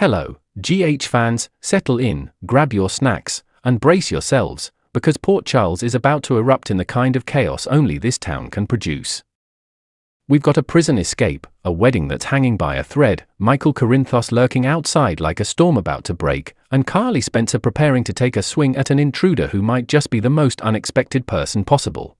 Hello, GH fans, settle in, grab your snacks, and brace yourselves, because Port Charles is about to erupt in the kind of chaos only this town can produce. We've got a prison escape, a wedding that's hanging by a thread, Michael Corinthos lurking outside like a storm about to break, and Carly Spencer preparing to take a swing at an intruder who might just be the most unexpected person possible.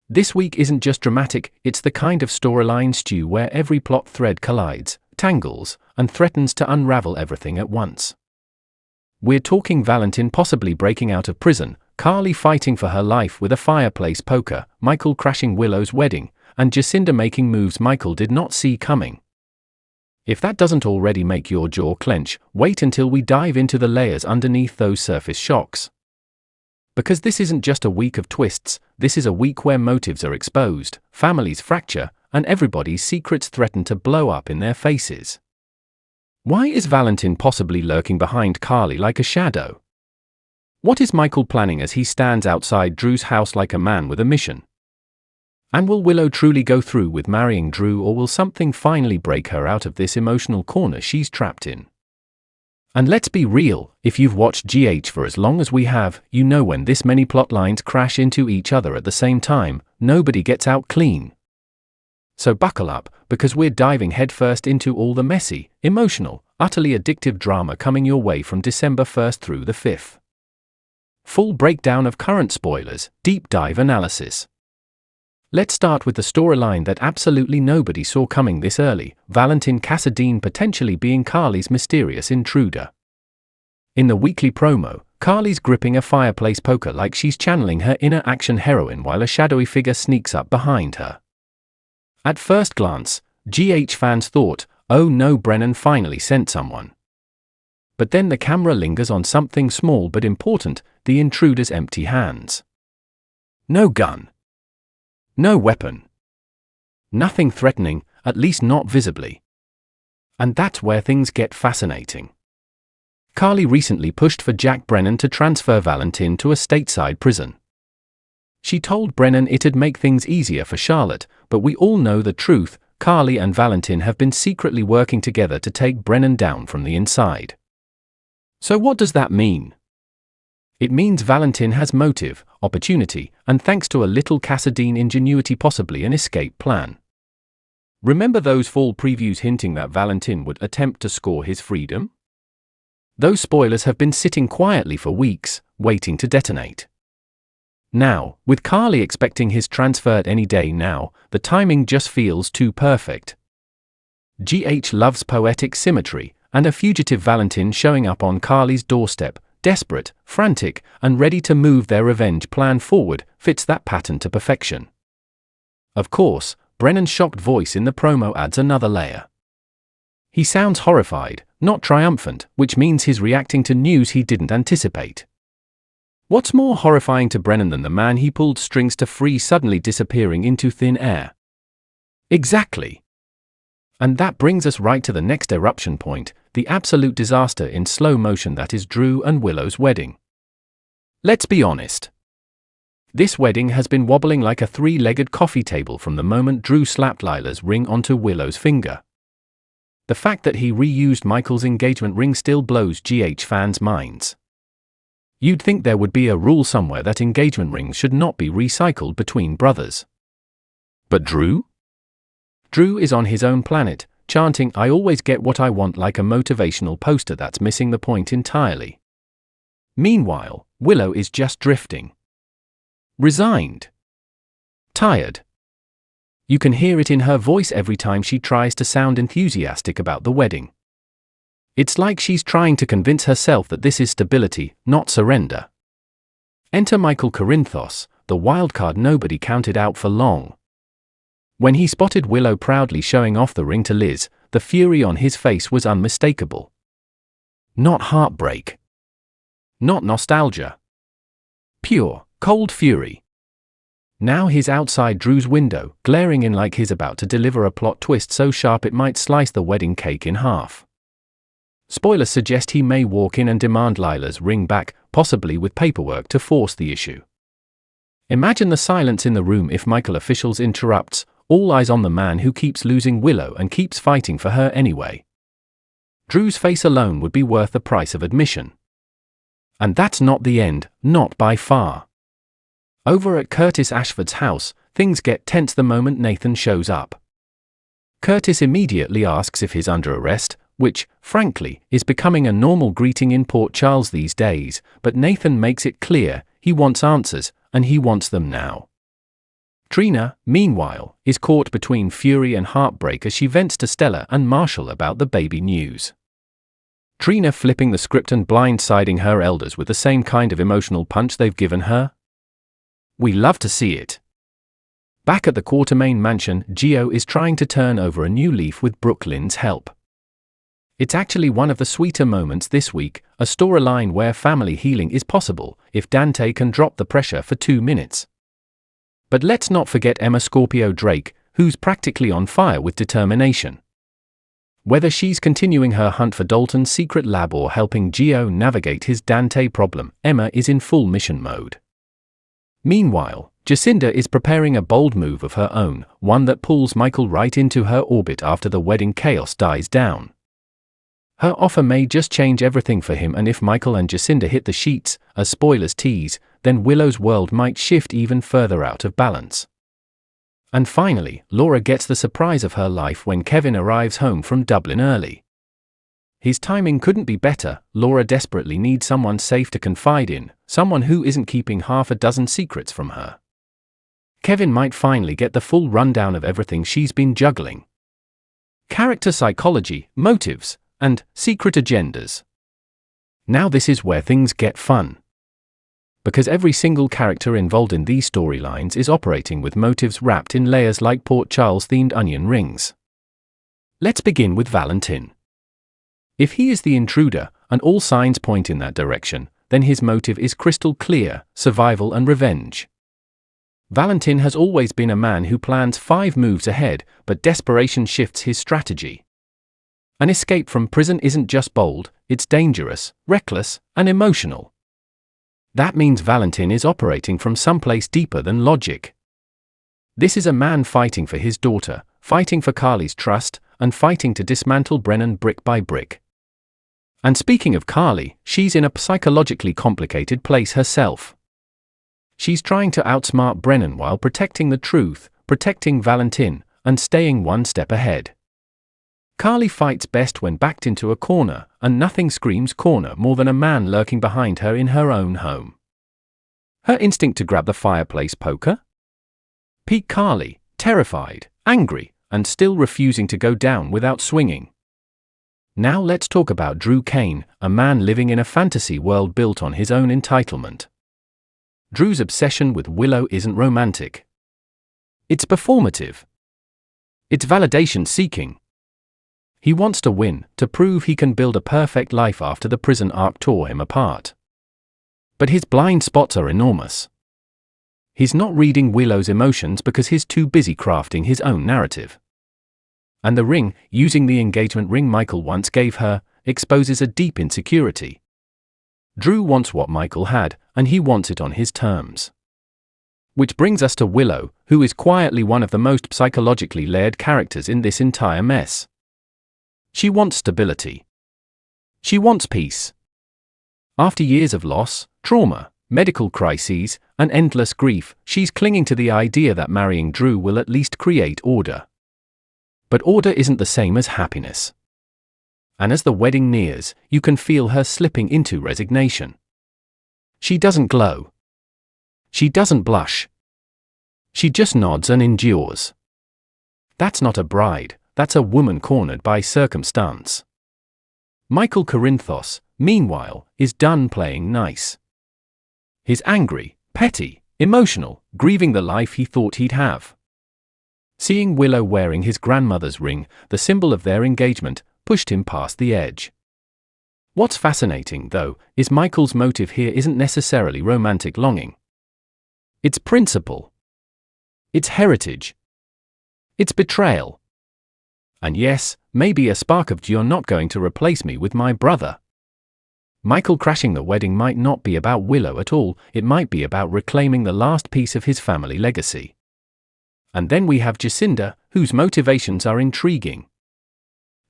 This week isn't just dramatic, it's the kind of storyline stew where every plot thread collides, tangles, and threatens to unravel everything at once. We're talking Valentin possibly breaking out of prison, Carly fighting for her life with a fireplace poker, Michael crashing Willow's wedding, and Jacinda making moves Michael did not see coming. If that doesn't already make your jaw clench, wait until we dive into the layers underneath those surface shocks. Because this isn't just a week of twists, this is a week where motives are exposed, families fracture, and everybody's secrets threaten to blow up in their faces. Why is Valentin possibly lurking behind Carly like a shadow? What is Michael planning as he stands outside Drew's house like a man with a mission? And will Willow truly go through with marrying Drew, or will something finally break her out of this emotional corner she's trapped in? And let's be real, if you've watched GH for as long as we have, you know when this many plot lines crash into each other at the same time, nobody gets out clean. So buckle up, because we're diving headfirst into all the messy, emotional, utterly addictive drama coming your way from December 1st through the 5th. Full breakdown of current spoilers, deep dive analysis. Let's start with the storyline that absolutely nobody saw coming this early, Valentin Cassadine potentially being Carly's mysterious intruder. In the weekly promo, Carly's gripping a fireplace poker like she's channeling her inner action heroine while a shadowy figure sneaks up behind her. At first glance, GH fans thought, oh no, Brennan finally sent someone. But then the camera lingers on something small but important, the intruder's empty hands. No gun. No weapon. Nothing threatening, at least not visibly. And that's where things get fascinating. Carly recently pushed for Jack Brennan to transfer Valentin to a stateside prison. She told Brennan it'd make things easier for Charlotte, but we all know the truth, Carly and Valentin have been secretly working together to take Brennan down from the inside. So what does that mean? It means Valentin has motive, opportunity, and thanks to a little Cassadine ingenuity possibly an escape plan. Remember those fall previews hinting that Valentin would attempt to score his freedom? Those spoilers have been sitting quietly for weeks, waiting to detonate. Now, with Carly expecting his transfer any day now, the timing just feels too perfect. GH loves poetic symmetry, and a fugitive Valentin showing up on Carly's doorstep, desperate, frantic, and ready to move their revenge plan forward, fits that pattern to perfection. Of course, Brennan's shocked voice in the promo adds another layer. He sounds horrified, not triumphant, which means he's reacting to news he didn't anticipate. What's more horrifying to Brennan than the man he pulled strings to free suddenly disappearing into thin air? Exactly. And that brings us right to the next eruption point, the absolute disaster in slow motion that is Drew and Willow's wedding. Let's be honest. This wedding has been wobbling like a three-legged coffee table from the moment Drew slapped Lila's ring onto Willow's finger. The fact that he reused Michael's engagement ring still blows GH fans' minds. You'd think there would be a rule somewhere that engagement rings should not be recycled between brothers. But Drew? Drew is on his own planet, chanting "I always get what I want" like a motivational poster that's missing the point entirely. Meanwhile, Willow is just drifting. Resigned. Tired. You can hear it in her voice every time she tries to sound enthusiastic about the wedding. It's like she's trying to convince herself that this is stability, not surrender. Enter Michael Corinthos, the wildcard nobody counted out for long. When he spotted Willow proudly showing off the ring to Liz, the fury on his face was unmistakable. Not heartbreak. Not nostalgia. Pure, cold fury. Now he's outside Drew's window, glaring in like he's about to deliver a plot twist so sharp it might slice the wedding cake in half. Spoilers suggest he may walk in and demand Lila's ring back, possibly with paperwork to force the issue. Imagine the silence in the room if Michael officials interrupts, all eyes on the man who keeps losing Willow and keeps fighting for her anyway. Drew's face alone would be worth the price of admission. And that's not the end, not by far. Over at Curtis Ashford's house, things get tense the moment Nathan shows up. Curtis immediately asks if he's under arrest, which, frankly, is becoming a normal greeting in Port Charles these days, but Nathan makes it clear he wants answers, and he wants them now. Trina, meanwhile, is caught between fury and heartbreak as she vents to Stella and Marshall about the baby news. Trina flipping the script and blindsiding her elders with the same kind of emotional punch they've given her. We love to see it. Back at the Quartermain mansion, Gio is trying to turn over a new leaf with Brooklyn's help. It's actually one of the sweeter moments this week, a storyline where family healing is possible if Dante can drop the pressure for 2 minutes. But let's not forget Emma Scorpio Drake, who's practically on fire with determination. Whether she's continuing her hunt for Dalton's secret lab or helping Gio navigate his Dante problem, Emma is in full mission mode. Meanwhile, Jacinda is preparing a bold move of her own, one that pulls Michael right into her orbit after the wedding chaos dies down. Her offer may just change everything for him, and if Michael and Jacinda hit the sheets, as spoilers tease, then Willow's world might shift even further out of balance. And finally, Laura gets the surprise of her life when Kevin arrives home from Dublin early. His timing couldn't be better. Laura desperately needs someone safe to confide in, someone who isn't keeping half a dozen secrets from her. Kevin might finally get the full rundown of everything she's been juggling. Character psychology, motives, and secret agendas. Now this is where things get fun. Because every single character involved in these storylines is operating with motives wrapped in layers like Port Charles-themed onion rings. Let's begin with Valentin. If he is the intruder, and all signs point in that direction, then his motive is crystal clear: survival and revenge. Valentin has always been a man who plans 5 moves ahead, but desperation shifts his strategy. An escape from prison isn't just bold, it's dangerous, reckless, and emotional. That means Valentin is operating from someplace deeper than logic. This is a man fighting for his daughter, fighting for Carly's trust, and fighting to dismantle Brennan brick by brick. And speaking of Carly, she's in a psychologically complicated place herself. She's trying to outsmart Brennan while protecting the truth, protecting Valentin, and staying one step ahead. Carly fights best when backed into a corner, and nothing screams corner more than a man lurking behind her in her own home. Her instinct to grab the fireplace poker? Peak Carly, terrified, angry, and still refusing to go down without swinging. Now let's talk about Drew Kane, a man living in a fantasy world built on his own entitlement. Drew's obsession with Willow isn't romantic. It's performative. It's validation-seeking. He wants to win, to prove he can build a perfect life after the prison arc tore him apart. But his blind spots are enormous. He's not reading Willow's emotions because he's too busy crafting his own narrative. And the ring, using the engagement ring Michael once gave her, exposes a deep insecurity. Drew wants what Michael had, and he wants it on his terms. Which brings us to Willow, who is quietly one of the most psychologically layered characters in this entire mess. She wants stability. She wants peace. After years of loss, trauma, medical crises, and endless grief, she's clinging to the idea that marrying Drew will at least create order. But order isn't the same as happiness. And as the wedding nears, you can feel her slipping into resignation. She doesn't glow. She doesn't blush. She just nods and endures. That's not a bride, that's a woman cornered by circumstance. Michael Corinthos, meanwhile, is done playing nice. He's angry, petty, emotional, grieving the life he thought he'd have. Seeing Willow wearing his grandmother's ring, the symbol of their engagement, pushed him past the edge. What's fascinating, though, is Michael's motive here isn't necessarily romantic longing. It's principle. It's heritage. It's betrayal. And yes, maybe a spark of "you're not going to replace me with my brother." Michael crashing the wedding might not be about Willow at all, it might be about reclaiming the last piece of his family legacy. And then we have Jacinda, whose motivations are intriguing.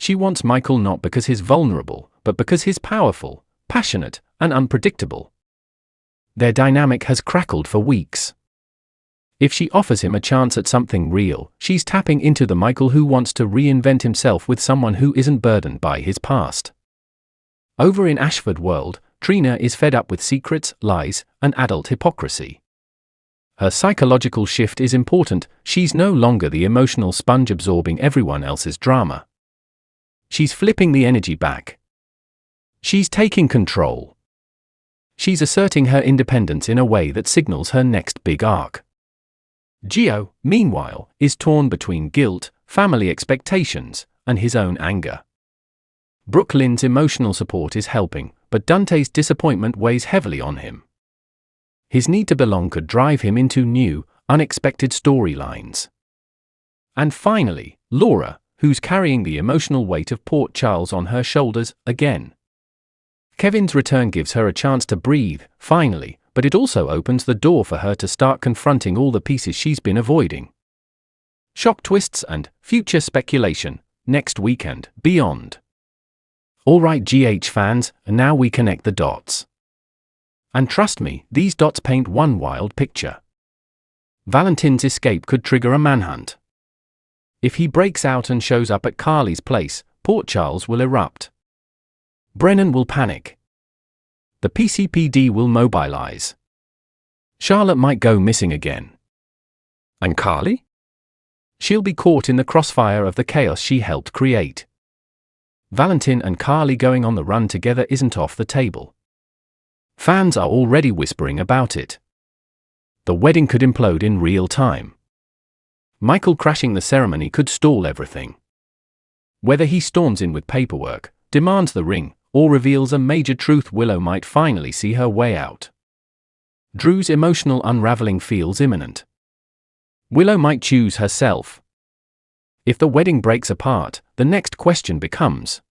She wants Michael not because he's vulnerable, but because he's powerful, passionate, and unpredictable. Their dynamic has crackled for weeks. If she offers him a chance at something real, she's tapping into the Michael who wants to reinvent himself with someone who isn't burdened by his past. Over in Ashford World, Trina is fed up with secrets, lies, and adult hypocrisy. Her psychological shift is important. She's no longer the emotional sponge absorbing everyone else's drama. She's flipping the energy back. She's taking control. She's asserting her independence in a way that signals her next big arc. Gio, meanwhile, is torn between guilt, family expectations, and his own anger. Brooklyn's emotional support is helping, but Dante's disappointment weighs heavily on him. His need to belong could drive him into new, unexpected storylines. And finally, Laura, who's carrying the emotional weight of Port Charles on her shoulders again. Kevin's return gives her a chance to breathe, finally, but it also opens the door for her to start confronting all the pieces she's been avoiding. Shock twists and future speculation, next weekend, beyond. Alright GH fans, now we connect the dots. And trust me, these dots paint one wild picture. Valentin's escape could trigger a manhunt. If he breaks out and shows up at Carly's place, Port Charles will erupt. Brennan will panic. The PCPD will mobilize. Charlotte might go missing again. And Carly? She'll be caught in the crossfire of the chaos she helped create. Valentin and Carly going on the run together isn't off the table. Fans are already whispering about it. The wedding could implode in real time. Michael crashing the ceremony could stall everything. Whether he storms in with paperwork, demands the ring, or reveals a major truth, Willow might finally see her way out. Drew's emotional unraveling feels imminent. Willow might choose herself. If the wedding breaks apart, the next question becomes: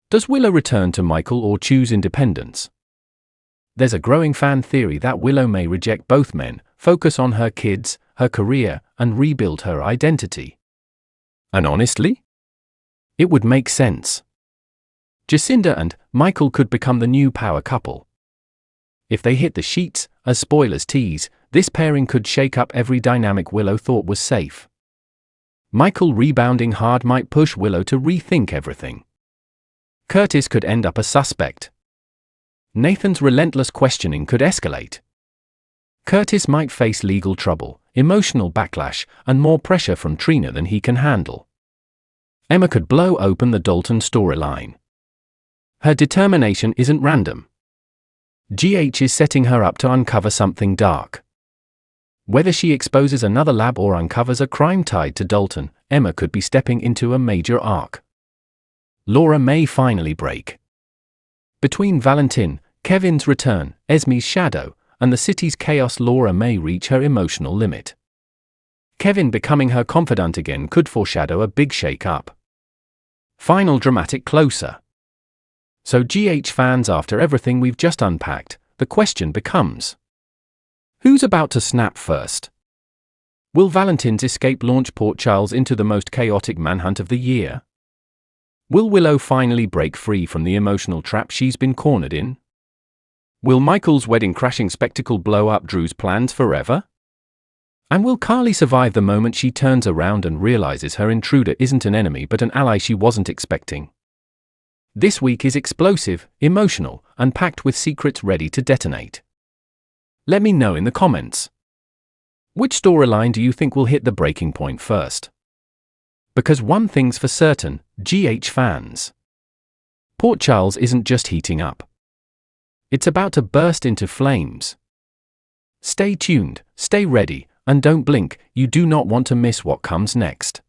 does Willow return to Michael or choose independence? There's a growing fan theory that Willow may reject both men, focus on her kids, her career, and rebuild her identity. And honestly, it would make sense. Jacinda and Michael could become the new power couple. If they hit the sheets, as spoilers tease, this pairing could shake up every dynamic Willow thought was safe. Michael rebounding hard might push Willow to rethink everything. Curtis could end up a suspect. Nathan's relentless questioning could escalate. Curtis might face legal trouble, emotional backlash, and more pressure from Trina than he can handle. Emma could blow open the Dalton storyline. Her determination isn't random. GH is setting her up to uncover something dark. Whether she exposes another lab or uncovers a crime tied to Dalton, Emma could be stepping into a major arc. Laura may finally break. Between Valentin, Kevin's return, Esme's shadow, and the city's chaos, Laura may reach her emotional limit. Kevin becoming her confidant again could foreshadow a big shake-up. Final dramatic closer. So GH fans, after everything we've just unpacked, the question becomes: who's about to snap first? Will Valentin's escape launch Port Charles into the most chaotic manhunt of the year? Will Willow finally break free from the emotional trap she's been cornered in? Will Michael's wedding-crashing spectacle blow up Drew's plans forever? And will Carly survive the moment she turns around and realizes her intruder isn't an enemy but an ally she wasn't expecting? This week is explosive, emotional, and packed with secrets ready to detonate. Let me know in the comments. Which storyline do you think will hit the breaking point first? Because one thing's for certain, GH fans. Port Charles isn't just heating up. It's about to burst into flames. Stay tuned, stay ready, and don't blink, you do not want to miss what comes next.